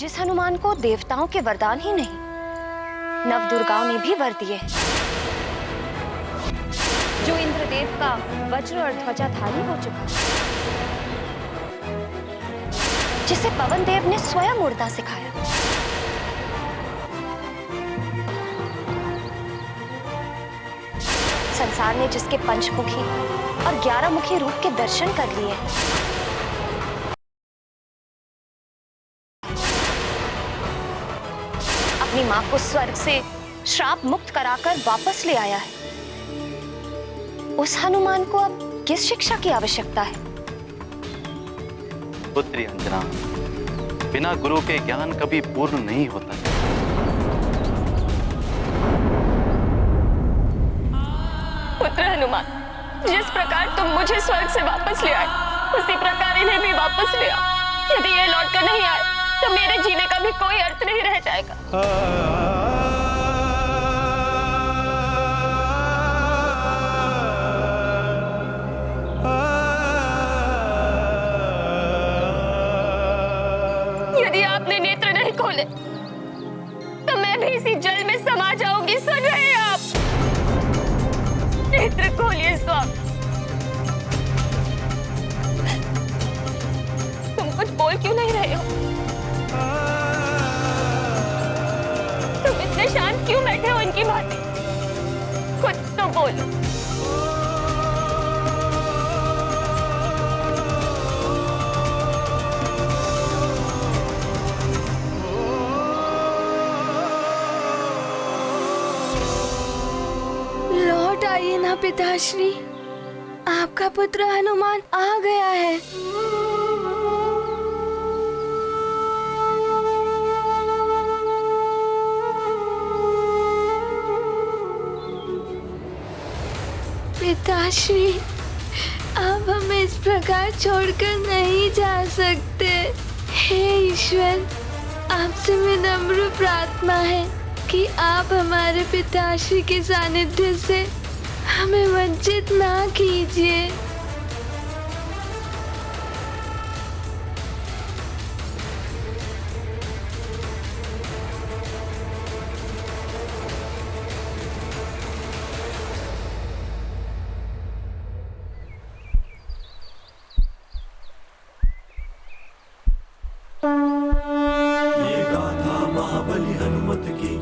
जिस हनुमान को देवताओं के वरदान ही नहीं, नव दुर्गाओं ने भी वर दिए, जो इंद्रदेव का वज्र और ध्वजाधारी हो चुका, जिसे पवन देव ने स्वयं उड़ना सिखाया, संसार ने जिसके पंचमुखी और 11 मुखी रूप के दर्शन कर लिए, अपनी मां को स्वर्ग से श्राप मुक्त कराकर वापस ले आया है। उस हनुमान को अब किस शिक्षा की आवश्यकता है? पुत्री अंजना, बिना गुरु के ज्ञान कभी पूर्ण नहीं होता है। पुत्र हनुमान, जिस प्रकार तुम मुझे स्वर्ग से वापस ले आए, उसी प्रकार इन्हें भी वापस ले आओ। यदि ये लौट कर नहीं आए तो मेरे जीने का भी कोई अर्थ नहीं रह जाएगा। यदि आपने नेत्र नहीं खोले तो मैं भी इसी जल में समा जाऊंगी। सुन रहे हैं आप? नेत्र खोलिए स्वामी। तुम कुछ बोल क्यों नहीं रहे हो? तुम इतने शांत क्यों बैठे हो इनकी भांति? कुछ तो बोलो। लौट आइए ना पिताश्री, आपका पुत्र हनुमान आ गया है। पिताश्री, आप हमें इस प्रकार छोड़कर नहीं जा सकते। हे ईश्वर, आपसे विनम्र प्रार्थना है कि आप हमारे पिताश्री के सानिध्य से हमें वंचित ना कीजिए। ये गाथा महाबली हनुमत की,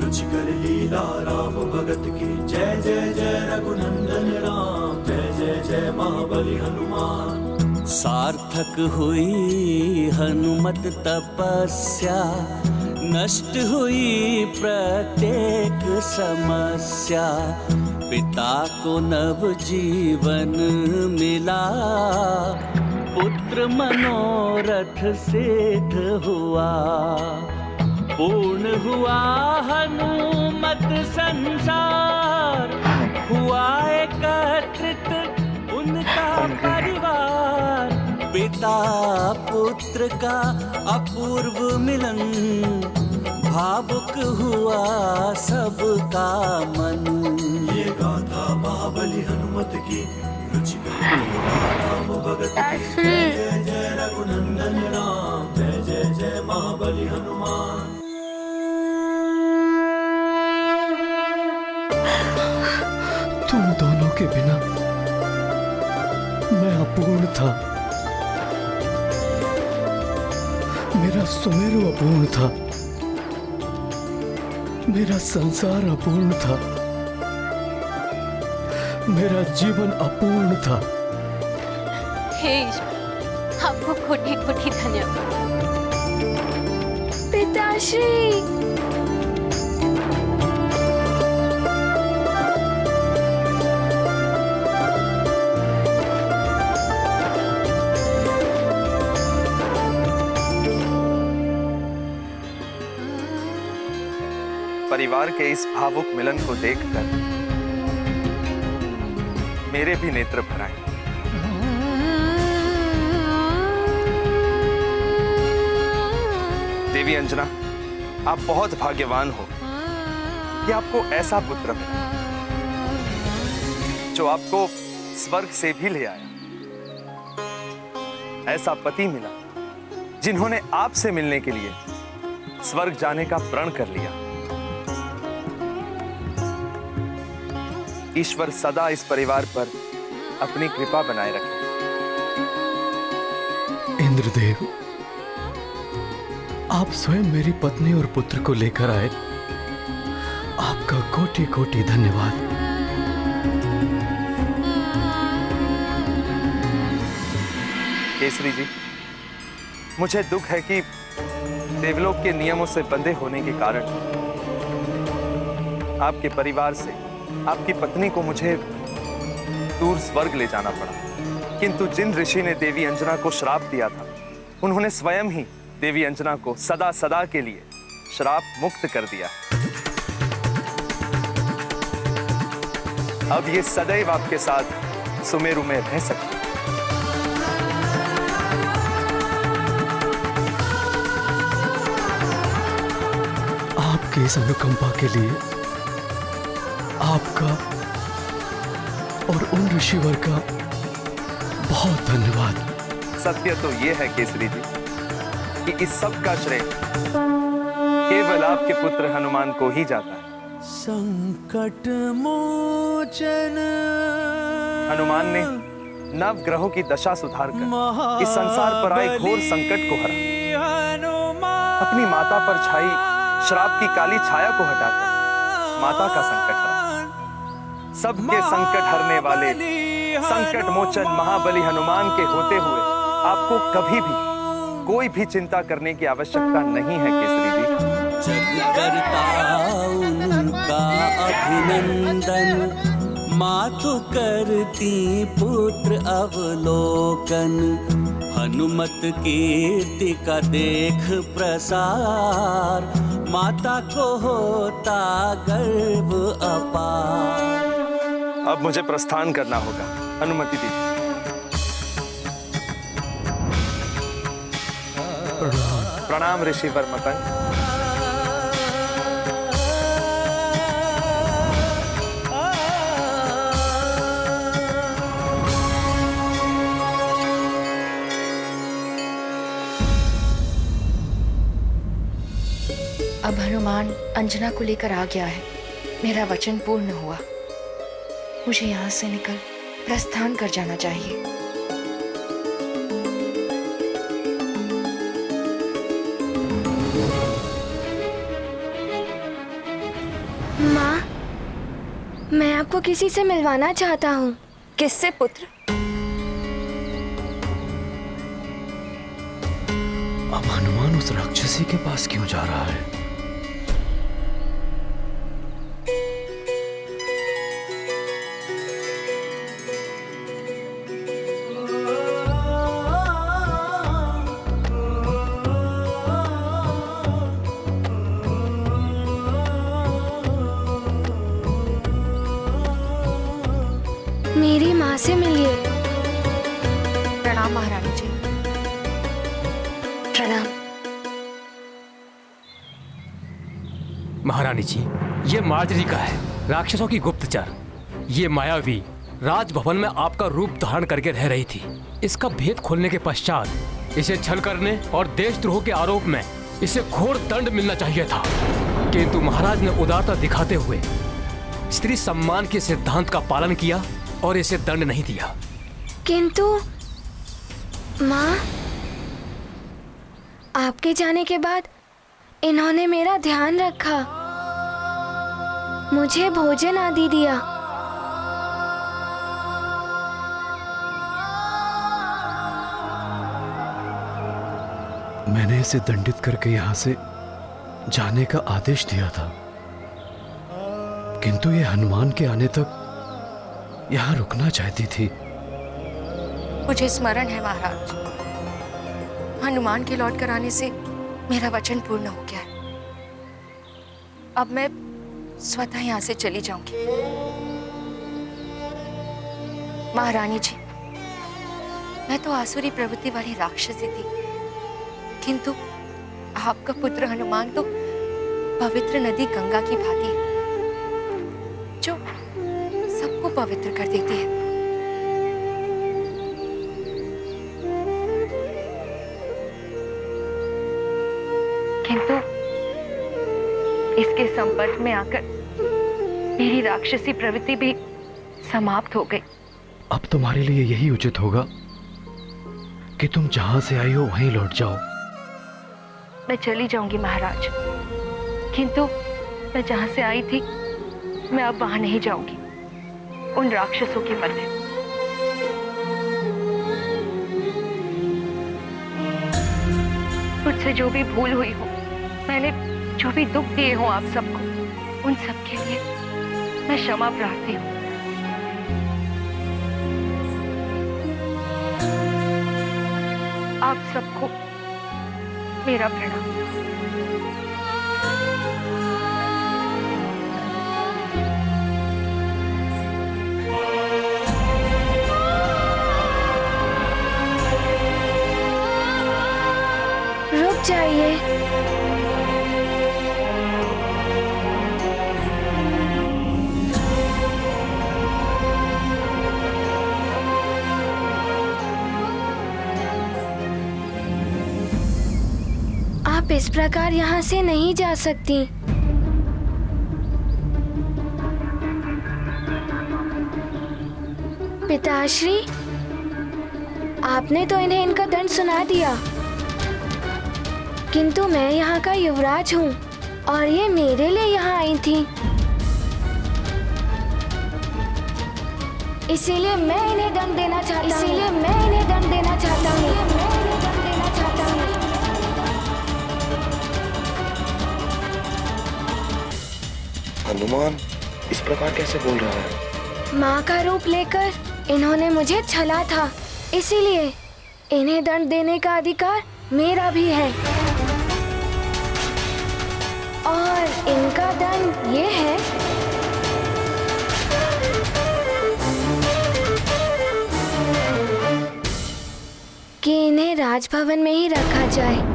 रुचिकर लीला राम भगत की। जय जय जय रघुनंदन राम, जय जय जय महाबली हनुमान। सार्थक हुई हनुमत तपस्या, नष्ट हुई प्रत्येक समस्या। पिता को नव जीवन मिला, पुत्र मनोरथ सिद्ध हुआ। पूर्ण हुआ हनुमत संसार, हुआ एकत्रित उनका परिवार। पिता पुत्र का अपूर्व मिलन, भावुक हुआ सबका मन। ये गाथा महाबली हनुमत की, रुचिकर राम भगत की। जय जय जय रघुनंदन राम, जय जय जय महाबली हनुमान। तुम दोनों के बिना मैं अपूर्ण था, मेरा सुमेरु अपूर्ण था, मेरा संसार अपूर्ण था, मेरा जीवन अपूर्ण था। हे ईश्वर, आपको कोटि कोटि धन्यवाद। पिताश्री, परिवार के इस भावुक मिलन को देखकर मेरे भी नेत्र भर आए। देवी अंजना, आप बहुत भाग्यवान हो कि आपको ऐसा पुत्र मिला जो आपको स्वर्ग से भी ले आया। ऐसा पति मिला जिन्होंने आपसे मिलने के लिए स्वर्ग जाने का प्रण कर लिया। ईश्वर सदा इस परिवार पर अपनी कृपा बनाए रखे। इंद्रदेव, आप स्वयं मेरी पत्नी और पुत्र को लेकर आए, आपका कोटि कोटि धन्यवाद। केसरी जी, मुझे दुख है कि देवलोक के नियमों से बंधे होने के कारण आपके परिवार से आपकी पत्नी को मुझे दूर स्वर्ग ले जाना पड़ा। किंतु जिन ऋषि ने देवी अंजना को श्राप दिया था, उन्होंने स्वयं ही देवी अंजना को सदा सदा के लिए श्राप मुक्त कर दिया। अब ये सदैव आपके साथ सुमेरु में रह सकती है। आपकी इस अनुकंपा के लिए आपका और उन ऋषिवर का बहुत धन्यवाद। सत्य तो यह है केसरी जी कि इस सब का श्रेय केवल आपके पुत्र हनुमान को ही जाता है। संकट मोचन हनुमान ने नव ग्रहों की दशा सुधारकर इस संसार पर आए घोर संकट को हरा। अपनी माता पर छाई श्राप की काली छाया को हटाकर माता का संकट हरा। सबके संकट हरने वाले संकट मोचन महाबली हनुमान के होते हुए आपको कभी भी कोई भी चिंता करने की आवश्यकता नहीं है केसरी जी। जग करता उनका अभिनंदन, मातु करती पुत्र अवलोकन। हनुमत कीर्ति का देख प्रसार, माता को होता गर्व अपार। अब मुझे प्रस्थान करना होगा, अनुमति दीजिए। प्रणाम ऋषिवर मतंग। अब हनुमान अंजना को लेकर आ गया है। मेरा वचन पूर्ण हुआ। मुझे यहाँ से निकल प्रस्थान कर जाना चाहिए। माँ, मैं आपको किसी से मिलवाना चाहता हूँ। किससे पुत्र? अब हनुमान उस राक्षसी के पास क्यों जा रहा है? मेरी माँ से मिलिए। प्रणाम महारानी जी। प्रणाम। महारानी जी, ये मार्जरी का है, राक्षसों की गुप्तचर। ये मायावी राजभवन में आपका रूप धारण करके रह रही थी। इसका भेद खोलने के पश्चात इसे छल करने और देशद्रोह के आरोप में इसे घोर दंड मिलना चाहिए था, किंतु महाराज ने उदारता दिखाते हुए स्त्री सम्मान के सिद्धांत का पालन किया और इसे दंड नहीं दिया। किंतु माँ, आपके जाने के बाद इन्होंने मेरा ध्यान रखा, मुझे भोजन आदि दिया। मैंने इसे दंडित करके यहाँ से जाने का आदेश दिया था, किंतु ये हनुमान के आने तक यहाँ रुकना चाहती थी। मुझे स्मरण है महाराज, हनुमान के लौट कर आने से मेरा वचन पूर्ण हो गया है। अब मैं स्वतः यहाँ से चली जाऊंगी। महारानी जी, मैं तो आसुरी प्रवृत्ति वाली राक्षसी थी, किंतु आपका पुत्र हनुमान तो पवित्र नदी गंगा की भांति है, जो सबको पवित्र कर देती है। किंतु इसके संपर्क में आकर मेरी राक्षसी प्रवृत्ति भी समाप्त हो गई। अब तुम्हारे लिए यही उचित होगा कि तुम जहां से आई हो वहीं लौट जाओ। मैं चली जाऊंगी महाराज, किंतु मैं जहां से आई थी मैं अब वहां नहीं जाऊंगी, उन राक्षसों के मध्य। मुझसे जो भी भूल हुई हो, मैंने जो भी दुख दिए हो आप सबको, उन सब के लिए मैं क्षमा प्रार्थी हूँ। आप सबको मेरा प्रणाम। रुक जाइए। आप इस प्रकार यहाँ से नहीं जा सकती। पिताश्री, आपने तो इन्हें इनका दंड सुना दिया, किंतु मैं यहाँ का युवराज हूँ और ये मेरे लिए यहाँ आई थी, इसीलिए मैं इन्हें दंड देना चाहता हूँ। हनुमान इस प्रकार कैसे बोल रहा है? माँ का रूप लेकर इन्होंने मुझे छला था, इसीलिए इन्हें दंड देने का अधिकार मेरा भी है। और इनका दंड ये है कि इन्हें राजभवन में ही रखा जाए।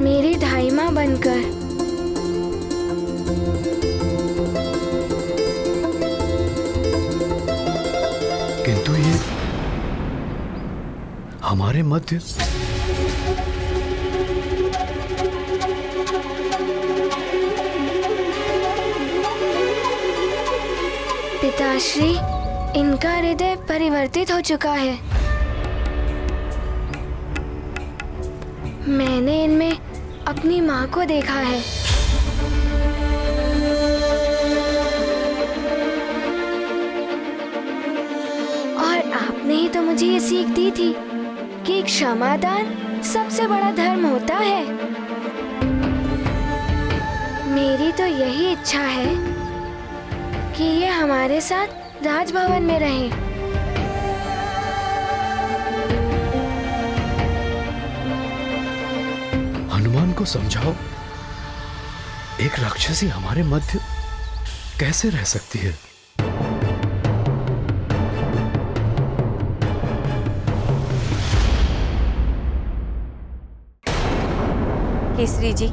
मेरी ढाई माँ बनकर। किंतु ये हमारे मध्य पिताश्री, इनका हृदय परिवर्तित हो चुका है। मैंने इनमें अपनी माँ को देखा है। और आपने ही तो मुझे ये सीख दी थी कि क्षमादान सबसे बड़ा धर्म होता है। मेरी तो यही इच्छा है कि ये हमारे साथ राजभवन में रहें। हनुमान को समझाओ, एक राक्षसी हमारे मध्य कैसे रह सकती है? केसरी जी,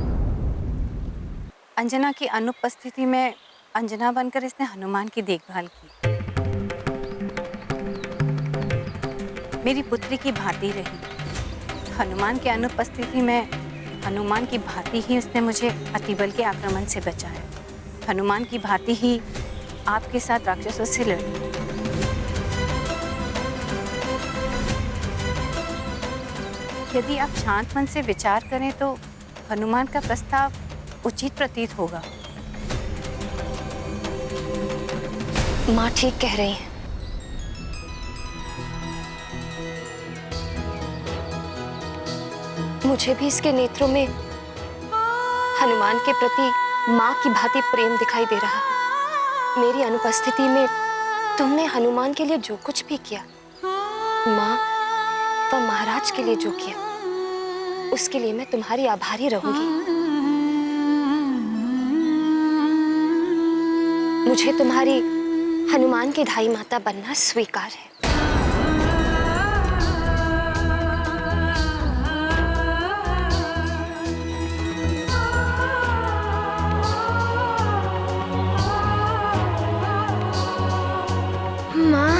अंजना की अनुपस्थिति में अंजना बनकर इसने हनुमान की देखभाल की। मेरी पुत्री की भांति रही। हनुमान की अनुपस्थिति में हनुमान की भांति ही उसने मुझे अतिबल के आक्रमण से बचाया। हनुमान की भांति ही आपके साथ राक्षसों से लड़ी। यदि आप शांत मन से विचार करें तो हनुमान का प्रस्ताव उचित प्रतीत होगा। माँ ठीक कह रही हैं। मुझे भी इसके नेत्रों में हनुमान के प्रति माँ की भांति प्रेम दिखाई दे रहा है। मेरी अनुपस्थिति में तुमने हनुमान के लिए जो कुछ भी किया, माँ व महाराज के लिए जो किया, उसके लिए मैं तुम्हारी आभारी रहूंगी। मुझे तुम्हारी हनुमान की ढाई माता बनना स्वीकार है। माँ,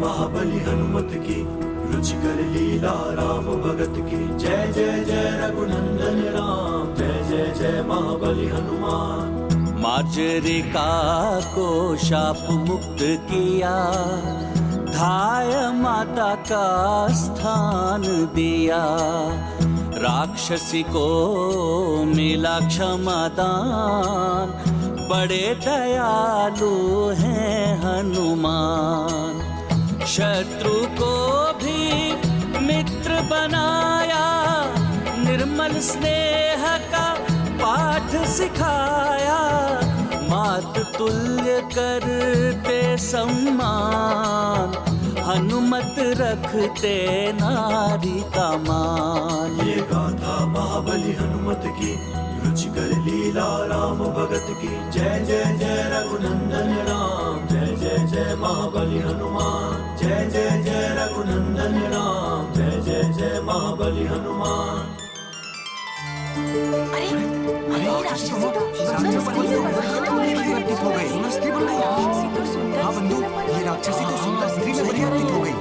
महाबली हनुमत की, रुचिकर लीला राम भगत की। जय जय जय रघुनंदन राम, जय जय जय महाबली हनुमान। मार्जरिका को शाप मुक्त किया, धाय माता का स्थान दिया। राक्षसी को मिला क्षमादान, बड़े दयालु हैं हनुमान। शत्रु को भी मित्र बनाया, निर्मल स्नेह का पाठ सिखाया। मात तुल्य करते सम्मान, हनुमत रखते नारी का मान। ये गाथा महाबली हनुमत की, रुचिकर लीला राम भगत की। जय जय जय रघुनंदन राम, जय जय जय महाबली हनुमान। जय जय जय रघुनंदन राम, जय जय जय महाबली हनुमान। हाँ बंधु, ये राक्षसी तो सुंदर स्त्री में परिवर्तित हो गई।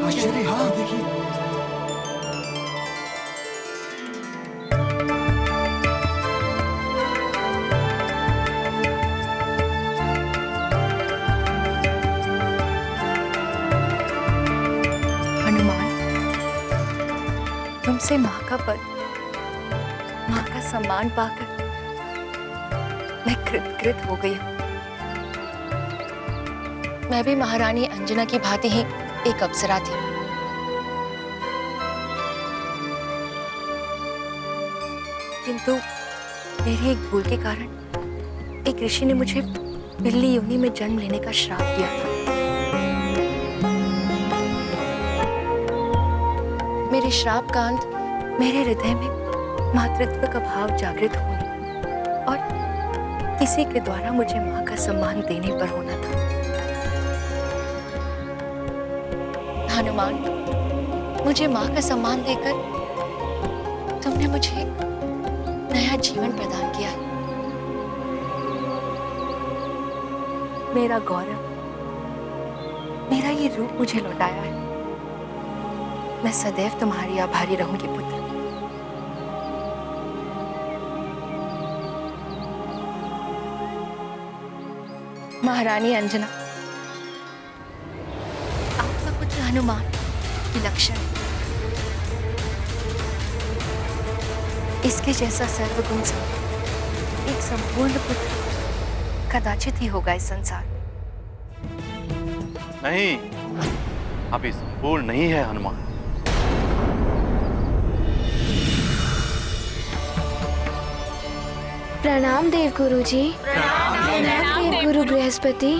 आश्चर्य, हाँ देखिए। हनुमान, तुमसे माँ का पद, माँ का सम्मान पाकर मैं कृतकृत हो गई हूँ। मैं भी महारानी अंजना की भांति ही एक अप्सरा थी। किंतु मेरी एक भूल के कारण एक ऋषि ने मुझे बिल्ली योनि में जन्म लेने का श्राप दिया था। मेरे श्राप का अंत मेरे हृदय में मातृत्व का भाव जागृत होने और किसी के द्वारा मुझे माँ का सम्मान देने पर होना था। हनुमान, मुझे माँ का सम्मान देकर तुमने मुझे नया जीवन प्रदान किया है। मेरा गौरव, मेरा ये रूप मुझे लौटाया है। मैं सदैव तुम्हारी आभारी रहूंगी पुत्र। महारानी अंजना, आपका पुत्र हनुमान विलक्षण है। इसके जैसा सर्वगुण संपन्न एक संपूर्ण पुत्र कदाचित ही होगा इस संसार में। नहीं, अभी संपूर्ण नहीं है हनुमान। प्रणाम देव गुरु जी। प्रणाम देव गुरु बृहस्पति।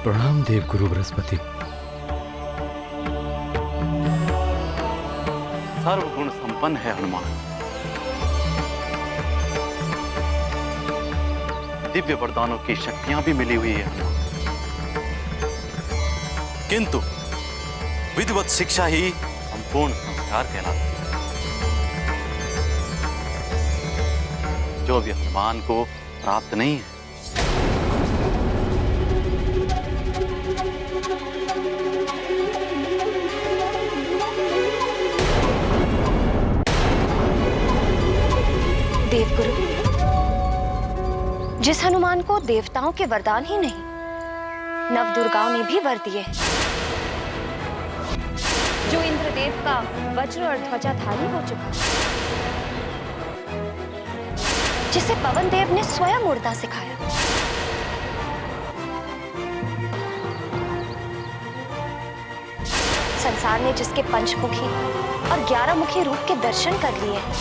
प्रणाम देव गुरु बृहस्पति। सर्वगुण संपन्न है हनुमान। दिव्य वरदानों की शक्तियां भी मिली हुई है हनुमान, किंतु विधिवत शिक्षा ही संपूर्ण संस्कार कहलाती है, जो भी हनुमान को प्राप्त नहीं है। देवगुरु, जिस हनुमान को देवताओं के वरदान ही नहीं, नवदुर्गाओं ने भी वर दिए हैं, जो इंद्रदेव का वज्र और ध्वजाधारी हो चुका, जिसे पवन देव ने स्वयं उड़ना सिखाया, संसार ने जिसके पंचमुखी और 11 मुखी रूप के दर्शन कर लिए हैं,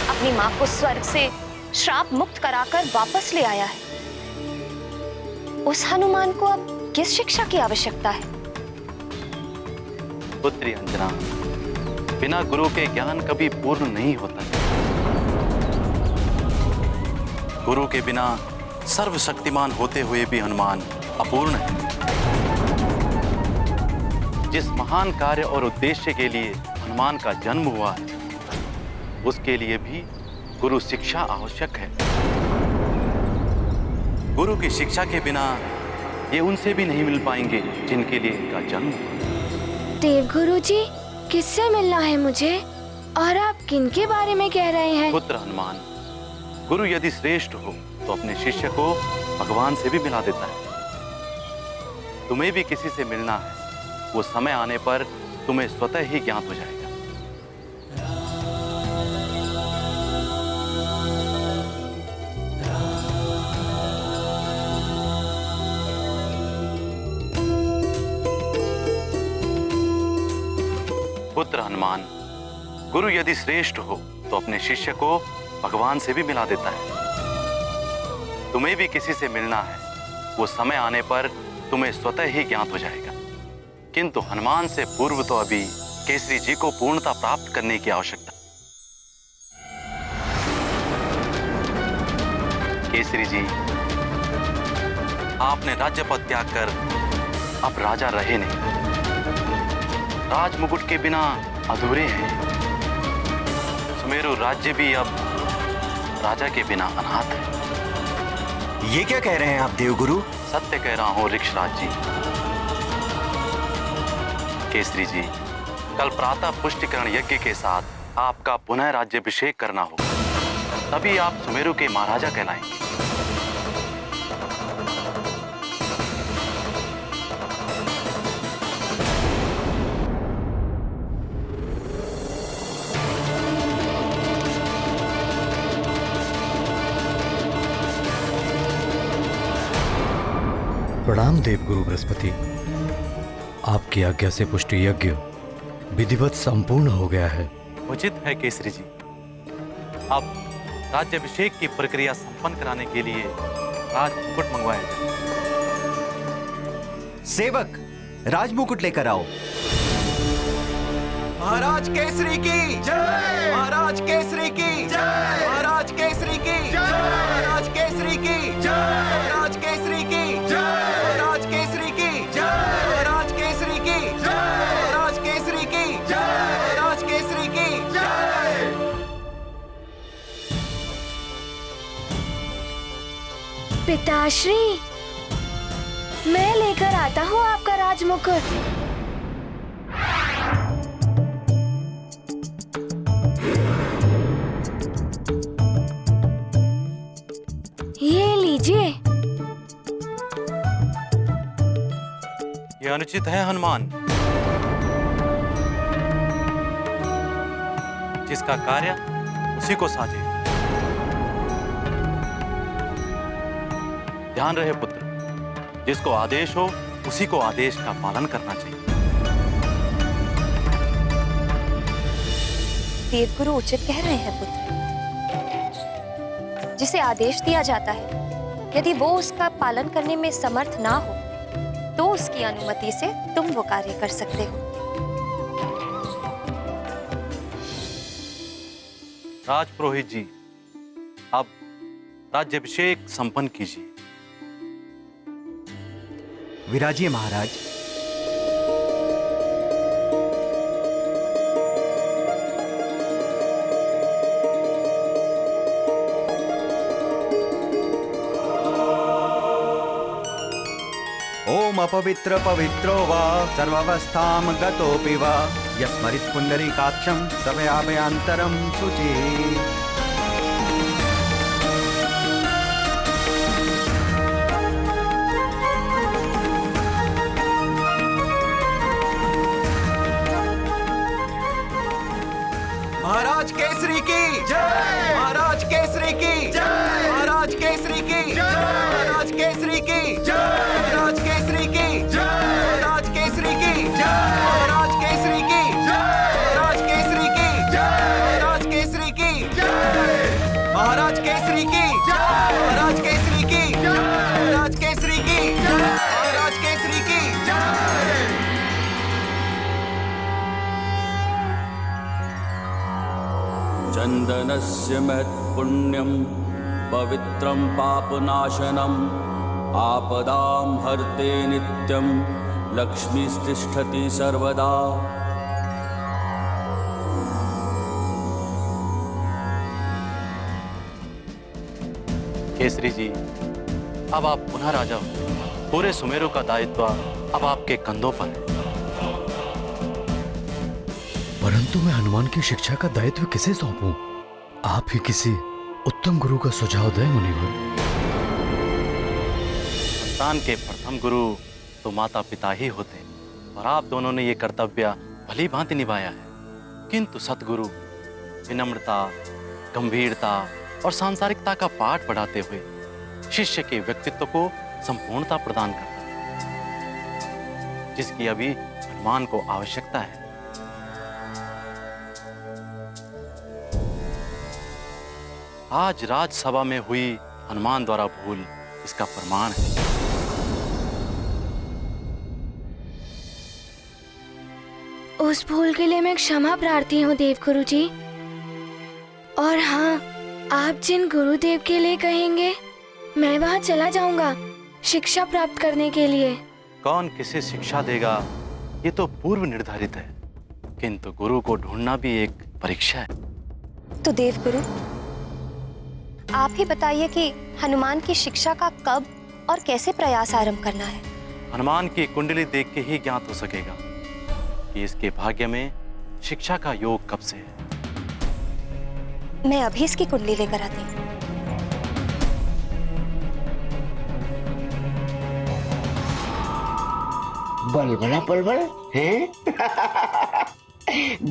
अपनी मां को स्वर्ग से श्राप मुक्त कराकर वापस ले आया है। उस हनुमान को अब किस शिक्षा की आवश्यकता है? पुत्री अंजना, बिना गुरु के ज्ञान कभी पूर्ण नहीं होता। गुरु के बिना सर्वशक्तिमान होते हुए भी हनुमान अपूर्ण है। जिस महान कार्य और उद्देश्य के लिए हनुमान का जन्म हुआ है, उसके लिए भी गुरु शिक्षा आवश्यक है। गुरु की शिक्षा के बिना ये उनसे भी नहीं मिल पाएंगे जिनके लिए इनका जन्म हुआ। देवगुरु जी, किससे मिलना है मुझे और आप किनके बारे में कह रहे हैं? पुत्र हनुमान, गुरु यदि श्रेष्ठ हो तो अपने शिष्य को भगवान से भी मिला देता है। तुम्हें भी किसी से मिलना है, वो समय आने पर तुम्हें स्वतः ही ज्ञात हो जाएगा। पुत्र हनुमान, गुरु यदि श्रेष्ठ हो तो अपने शिष्य को भगवान से भी मिला देता है। तुम्हें भी किसी से मिलना है, वो समय आने पर तुम्हें स्वतः ही ज्ञात हो जाएगा। किंतु हनुमान से पूर्व तो अभी केसरी जी को पूर्णता प्राप्त करने की आवश्यकता। केसरी जी, आपने राज्य पद त्याग कर अब राजा रहे नहीं। राज मुकुट के बिना अधूरे हैं। सुमेरु राज्य भी अब राजा के बिना अनाथ है। ये क्या कह रहे हैं आप देवगुरु? सत्य कह रहा हूं ऋक्षराज जी। केसरी जी, कल प्रातः पुष्टिकरण यज्ञ के साथ आपका पुनः राज्याभिषेक करना होगा, तभी आप सुमेरु के महाराजा कहलाएंगे। प्रणाम देवगुरु बृहस्पति। आपकी आज्ञा से पुष्टि यज्ञ विधिवत संपूर्ण हो गया है। उचित है केसरी जी। अब राज्याभिषेक की प्रक्रिया संपन्न कराने के लिए राजमुकुट मंगवाया जाए। सेवक, राजमुकुट लेकर आओ। महाराज केसरी की जय! महाराज केसरी की जय! महाराज केसरी की जय! महाराज केसरी की जय! महाराज केसरी की जय! महाराज केसरी की जय! महाराज केसरी की जय! महाराज केसरी की जय! महाराज केसरी की जय! पिताश्री, मैं लेकर आता हूँ आपका राजमुकुट। ये लीजिए। ये अनुचित है हनुमान। जिसका कार्य उसी को साझे। ध्यान रहे पुत्र, जिसको आदेश हो उसी को आदेश का पालन करना चाहिए। देवगुरु उचित कह रहे हैं पुत्र। जिसे आदेश दिया जाता है, यदि वो उसका पालन करने में समर्थ ना हो तो उसकी अनुमति से तुम वो कार्य कर सकते हो। राजपुरोहित जी, अब राज्याभिषेक संपन्न कीजिए। विराजिए महाराज। ओम अपवित्र पवित्रो वा सर्वावस्थां गतोऽपि वा यस्मरित् पुण्डरीकाक्षं सभयाभयान्तरं शुचिः। महाराज केसरी की जय! महाराज केसरी की जय! महाराज केसरी की जय! महाराज केसरी की जय! महाराज केसरी की जय! महाराज केसरी की जय! महाराज केसरी की जय! महाराज केसरी की जय! महाराज केसरी की जय! महाराज केसरी की जय! महाराज केसरी की जय! महाराज केसरी की जय! महाराज केसरी की जय! चंदनस्य महत्पुण्यं पवित्रं पापनाशनम् आपदां हर्ते नित्यं लक्ष्मीस्तिष्ठति सर्वदा। केसरी जी, अब आप पुनः राजा हो। पूरे सुमेरु का दायित्व अब आपके कंधों पर है। परंतु मैं हनुमान की शिक्षा का दायित्व किसे सौंपूं? आप ही किसी उत्तम गुरु का सुझाव दें मुनिवर। संतान के प्रथम गुरु तो माता पिता ही होते हैं, और आप दोनों ने ये कर्तव्य भली भांति निभाया है। किंतु सतगुरु विनम्रता, गंभीरता और सांसारिकता का पाठ पढ़ाते हुए शिष्य के व्यक्तित्व को संपूर्णता प्रदान करता है, जिसकी अभी हनुमान को आवश्यकता है। आज राजसभा में हुई हनुमान द्वारा भूल इसका प्रमाण है। उस भूल के लिए मैं क्षमा प्रार्थी हूँ देवगुरु जी। और हाँ, आप जिन गुरुदेव के लिए कहेंगे मैं वहाँ चला जाऊंगा शिक्षा प्राप्त करने के लिए। कौन किसे शिक्षा देगा ये तो पूर्व निर्धारित है, किंतु गुरु को ढूंढना भी एक परीक्षा है। तो देवगुरु, आप ही बताइए कि हनुमान की शिक्षा का कब और कैसे प्रयास आरंभ करना है। हनुमान की कुंडली देख के ही ज्ञात हो सकेगा कि इसके भाग्य में शिक्षा का योग कब से है। मैं अभी इसकी कुंडली लेकर आती हूँ। बलबला बलबल हैं?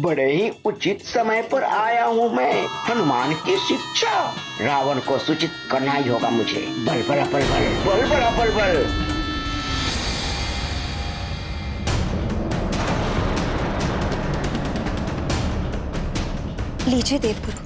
बड़े ही उचित समय पर आया हूँ मैं। हनुमान की शिक्षा रावण को सूचित करना ही होगा मुझे। बलबला बलबल, बलबला बलबल। लीजिए देवगुरु।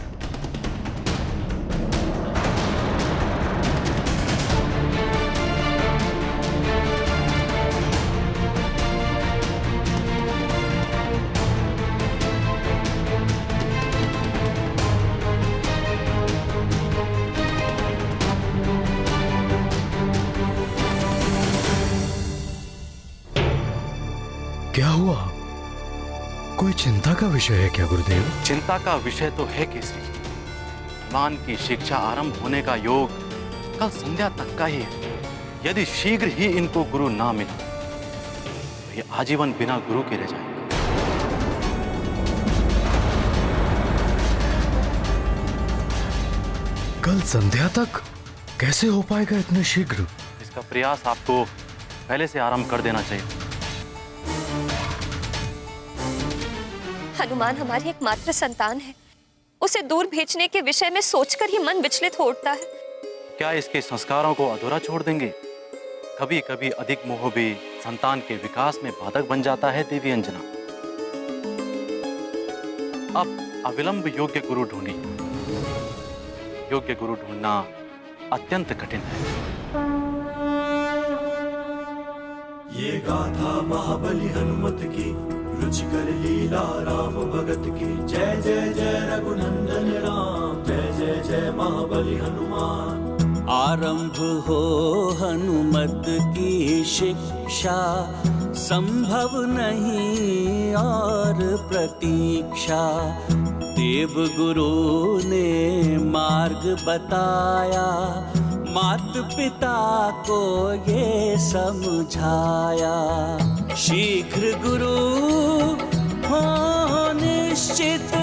क्या हुआ? कोई चिंता का विषय है क्या गुरुदेव? चिंता का विषय तो है केसरी। हनुमान की शिक्षा आरंभ होने का योग कल संध्या तक का ही है। यदि शीघ्र ही इनको गुरु ना मिला तो ये आजीवन बिना गुरु के रह जाएंगे। कल संध्या तक कैसे हो पाएगा इतने शीघ्र? इसका प्रयास आपको पहले से आरंभ कर देना चाहिए। हनुमान हमारी एकमात्र संतान है। उसे दूर भेजने के विषय में सोचकर ही मन विचलित हो उठता है। क्या इसके संस्कारों को अधूरा छोड़ देंगे? कभी कभी अधिक मोह भी संतान के विकास में बाधक बन जाता है देवी अंजना। अब अविलंब योग्य गुरु ढूंढिए। योग्य गुरु ढूंढना अत्यंत कठिन है। ये गाथा महाबली हनुमत की, रुचिकर लीला राम भगत की। जय जय जय रघुनंदन राम, जय जय जय महाबली हनुमान। आरंभ हो हनुमत की शिक्षा, संभव नहीं और प्रतीक्षा। देव गुरु ने मार्ग बताया, मात पिता को ये समझाया। शीघ्र गुरु हो निश्चित,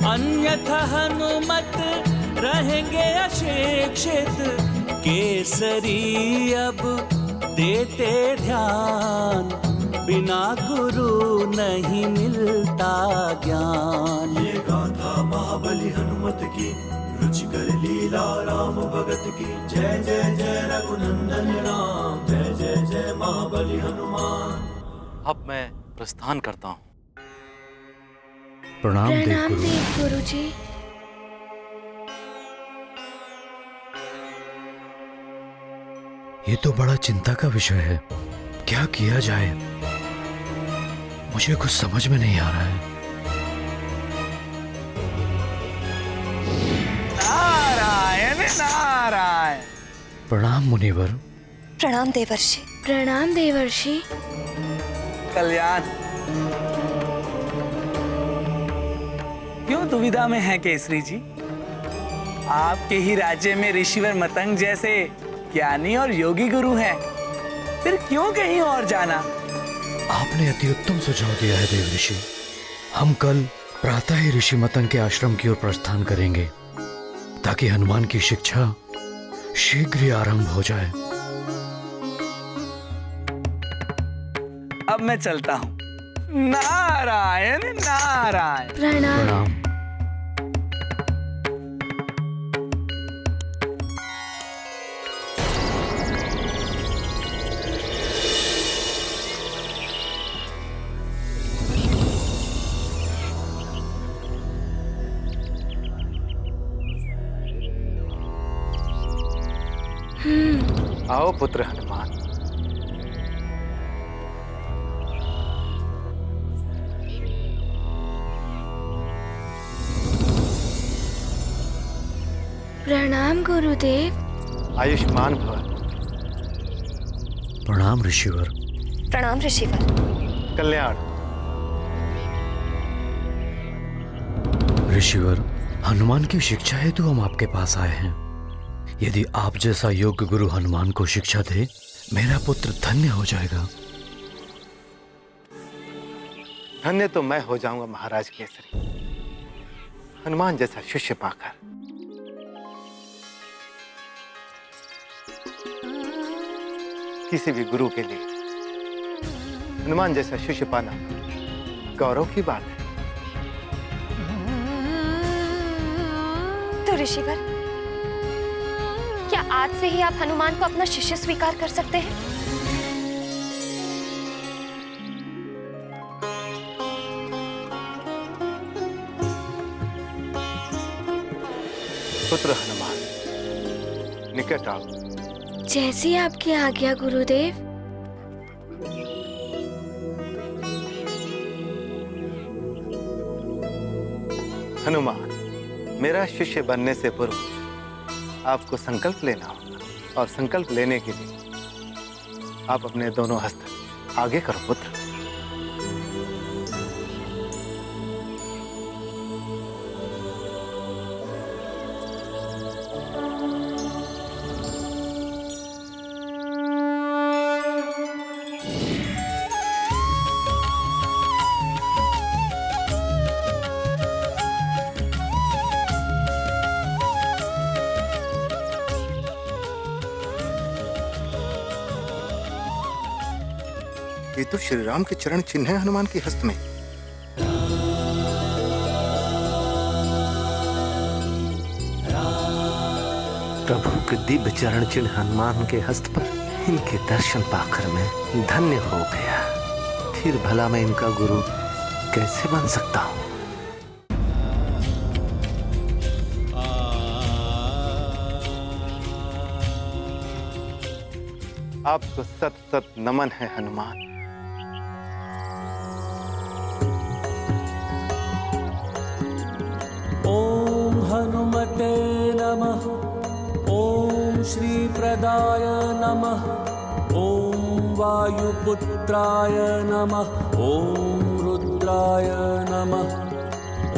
अन्यथा हनुमत रहेंगे अशिक्षित। केसरी अब देते ध्यान, बिना गुरु नहीं मिलता ज्ञान। ये गाथा महाबली हनुमत की, रुचिकर लीला राम भगत की। जय जय जय रघुनंदन राम, जय जय जय महाबली हनुमान। अब मैं प्रस्थान करता हूँ। प्रणाम प्रणाम देव गुरु जी। ये तो बड़ा चिंता का विषय है। क्या किया जाए? मुझे कुछ समझ में नहीं आ रहा है। नारायण नारायण। प्रणाम मुनिवर। प्रणाम देवर्षि। प्रणाम देवर्षि। कल्याण। क्यों दुविधा में हैं केसरी जी? आपके ही राज्य में ऋषिवर मतंग जैसे ज्ञानी और योगी गुरु हैं, फिर क्यों कहीं और जाना? आपने अति उत्तम सुझाव दिया है देव ऋषि। हम कल प्रातः ही ऋषि मतंग के आश्रम की ओर प्रस्थान करेंगे ताकि हनुमान की शिक्षा शीघ्र ही आरंभ हो जाए। अब मैं चलता हूँ। नारायण नारायण। प्रणाम। आओ पुत्र हनुमान। प्रणाम गुरुदेव। आयुष्मान भव। प्रणाम ऋषिवर। प्रणाम ऋषिवर। कल्याण। ऋषिवर, हनुमान की शिक्षा हेतु हम आपके पास आए हैं। यदि आप जैसा योग्य गुरु हनुमान को शिक्षा दे, मेरा पुत्र धन्य हो जाएगा। धन्य तो मैं हो जाऊंगा महाराज केसरी, हनुमान जैसा शिष्य पाकर। किसी भी गुरु के लिए हनुमान जैसा शिष्य पाना गौरव की बात है। तो ऋषिवर, क्या आज से ही आप हनुमान को अपना शिष्य स्वीकार कर सकते हैं? पुत्र हनुमान, निकट आओ। जैसी आपकी आज्ञा गुरुदेव। हनुमान, मेरा शिष्य बनने से पूर्व आपको संकल्प लेना होगा, और संकल्प लेने के लिए आप अपने दोनों हस्त आगे करो पुत्र। ये तो श्री राम के चरण चिन्ह है हनुमान के हस्त में। प्रभु के दिव्य चरण चिन्ह हनुमान के हस्त पर, इनके दर्शन पाकर मैं धन्य हो गया। फिर भला मैं इनका गुरु कैसे बन सकता हूँ? आपको सत सत नमन है हनुमान। ओम हनुमते नमः। ओम श्री प्रदाय नमः। ओम वायुपुत्राय नमः। ओम रुद्राय नमः।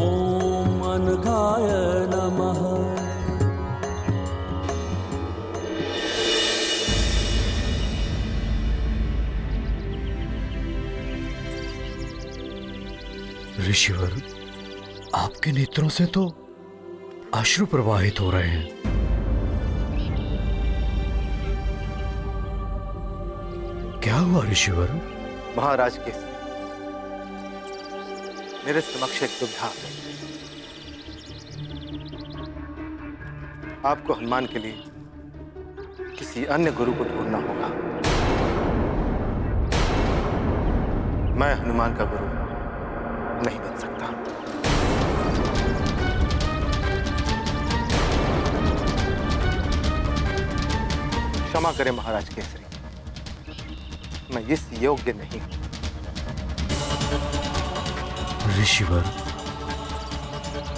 ओम अनघाय नमः। ऋषिवर, आपके नेत्रों से तो अश्रु प्रवाहित हो रहे हैं। क्या हुआ ऋषिवर? महाराज केसरी, मेरे समक्ष एक दुविधा है। आपको हनुमान के लिए किसी अन्य गुरु को ढूंढना होगा। मैं हनुमान का गुरु नहीं बन सकता। क्षमा करें महाराज केसरी, मैं इस योग्य नहीं हूं। ऋषिवर,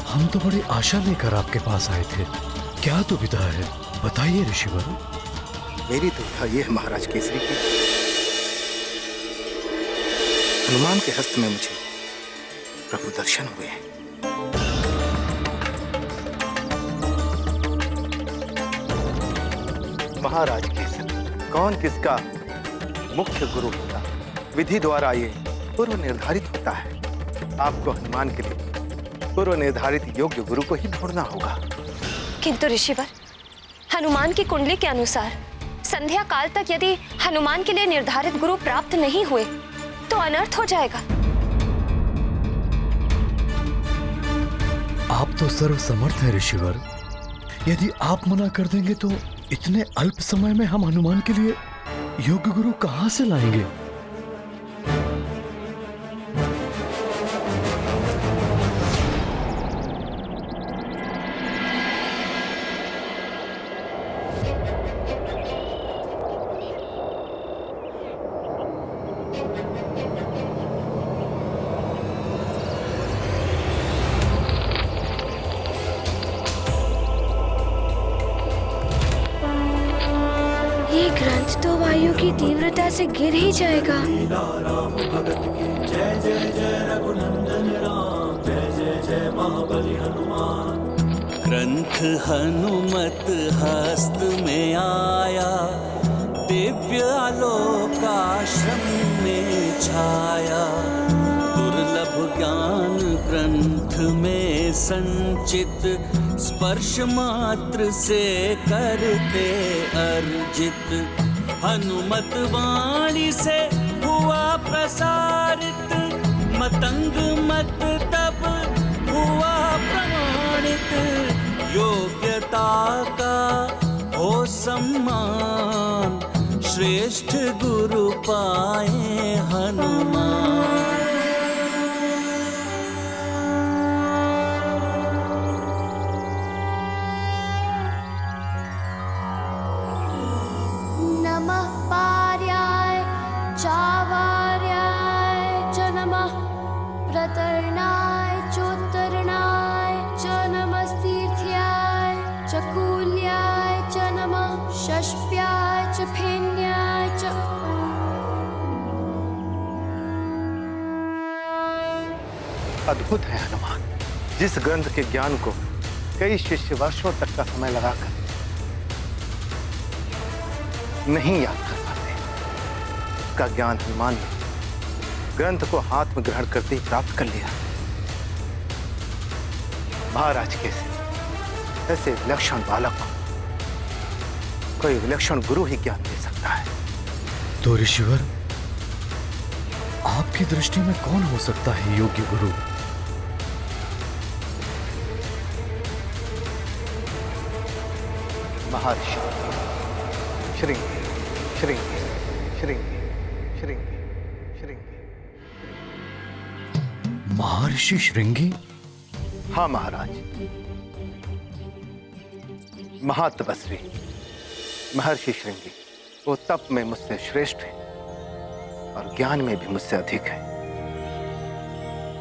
हम तो बड़ी आशा लेकर आपके पास आए थे। क्या दुविधा है, बताइए ऋषिवर। मेरी दुविधा ये है महाराज केसरी की, हनुमान के हस्त में मुझे प्रभु दर्शन हुए हैं। महाराज केसरी, कौन किसका मुख्य गुरु होता, विधि द्वारा ये पूर्व निर्धारित होता है। आपको हनुमान के लिए पूर्व निर्धारित योग्य गुरु को ही ढूंढना होगा। किंतु ऋषिवर, हनुमान की कुंडली के अनुसार संध्या काल तक यदि हनुमान के लिए निर्धारित गुरु प्राप्त नहीं हुए तो अनर्थ हो जाएगा। आप तो सर्वसमर्थ हैं ऋषिवर। यदि आप मना कर देंगे तो इतने अल्प समय में हम हनुमान के लिए योग्य गुरु कहां से लाएंगे? ये ग्रंथ तो वायु की तीव्रता से गिर ही जाएगा। राम भगत की जय जय जय रघुनंदन राम, जय जय जय महाबली हनुमान। ग्रंथ हनुमत हस्त में आया, दिव्य आलोकाश्रम में छाया। दुर्लभ ज्ञान ग्रंथ में संचित, स्पर्श मात्र से करते अर्जित। हनुमत वाणी से हुआ प्रसारित, मतंग मत तब हुआ प्रमाणित। योग्यता का हो सम्मान, श्रेष्ठ गुरु पाए हनुमान। नमः पार्याय चावार्याय च नमः, प्रतरणाय चोत्तरणाय च नमस्तीर्थ्याय च कूल्याय च नमः, षष्प्याय च फेन्याय च। अद्भुत है हनुमान, जिस ग्रंथ के ज्ञान को कई शिष्य वर्षों तक का समय लगाकर नहीं याद कर पाते, उसका ज्ञान हनुमान ने ग्रंथ को हाथ में ग्रहण करते ही प्राप्त कर लिया। महाराज कैसे ऐसे विलक्षण बालक को कोई विलक्षण गुरु ही ज्ञान दे सकता है। तो ऋषिवर, आपकी दृष्टि में कौन हो सकता है योग्य गुरु? महर्षि श्रृंगी श्रृंगी श्रृंगी श्रृंगी श्रृंगी। महर्षि श्रृंगी? हाँ महाराज, महातपस्वी महर्षि श्रृंगी, वो तप में मुझसे श्रेष्ठ है और ज्ञान में भी मुझसे अधिक है।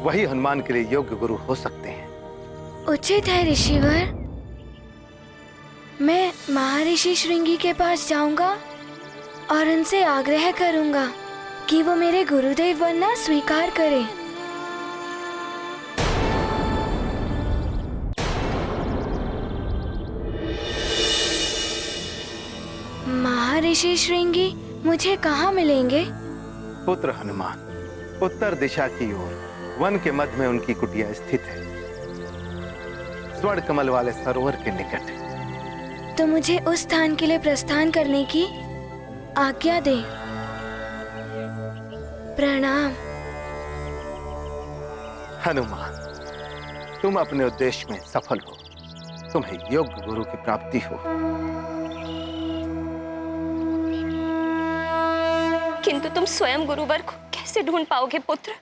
वही हनुमान के लिए योग्य गुरु हो सकते हैं। उचित है ऋषिवर, मैं महर्षि श्रृंगी के पास जाऊंगा और उनसे आग्रह करूंगा कि वो मेरे गुरुदेव बनना स्वीकार करें। महर्षि श्रृंगी मुझे कहाँ मिलेंगे? पुत्र हनुमान, उत्तर दिशा की ओर वन के मध्य में उनकी कुटिया स्थित है, स्वर्ण कमल वाले सरोवर के निकट। तो मुझे उस स्थान के लिए प्रस्थान करने की आज्ञा दे। प्रणाम। हनुमान, तुम अपने उद्देश्य में सफल हो, तुम्हें योग्य गुरु की प्राप्ति हो। किंतु तुम स्वयं गुरुवर को कैसे ढूंढ पाओगे पुत्र?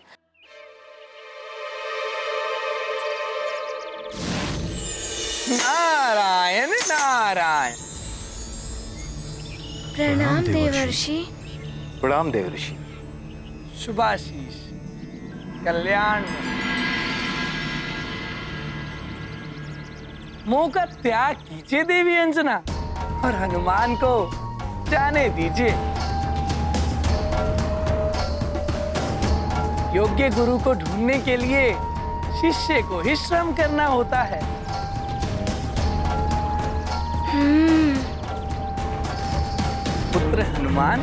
नारायण नारायण। प्रणाम देवर्षि। प्रणाम देवर्षि। शुभाशीष, कल्याण। मुंह का त्याग कीजिए देवी अंजना और हनुमान को जाने दीजिए। योग्य गुरु को ढूंढने के लिए शिष्य को ही श्रम करना होता है। पुत्र हनुमान,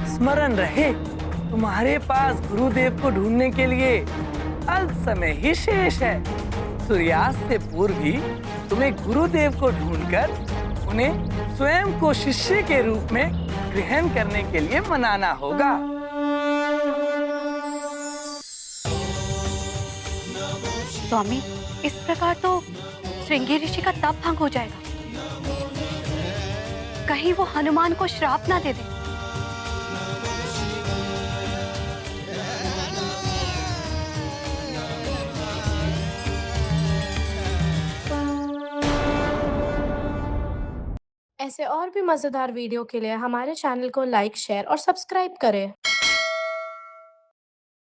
स्मरण रहे, तुम्हारे पास गुरुदेव को ढूंढने के लिए अल्प समय ही शेष है। सूर्यास्त से पूर्व ही तुम्हें गुरुदेव को ढूंढकर उन्हें स्वयं को शिष्य के रूप में ग्रहण करने के लिए मनाना होगा। स्वामी, इस प्रकार तो श्रृंगी ऋषि का तप भंग हो जाएगा। कहीं वो हनुमान को श्राप ना दे दे। ऐसे और भी मजेदार वीडियो के लिए हमारे चैनल को लाइक, शेयर और सब्सक्राइब करें।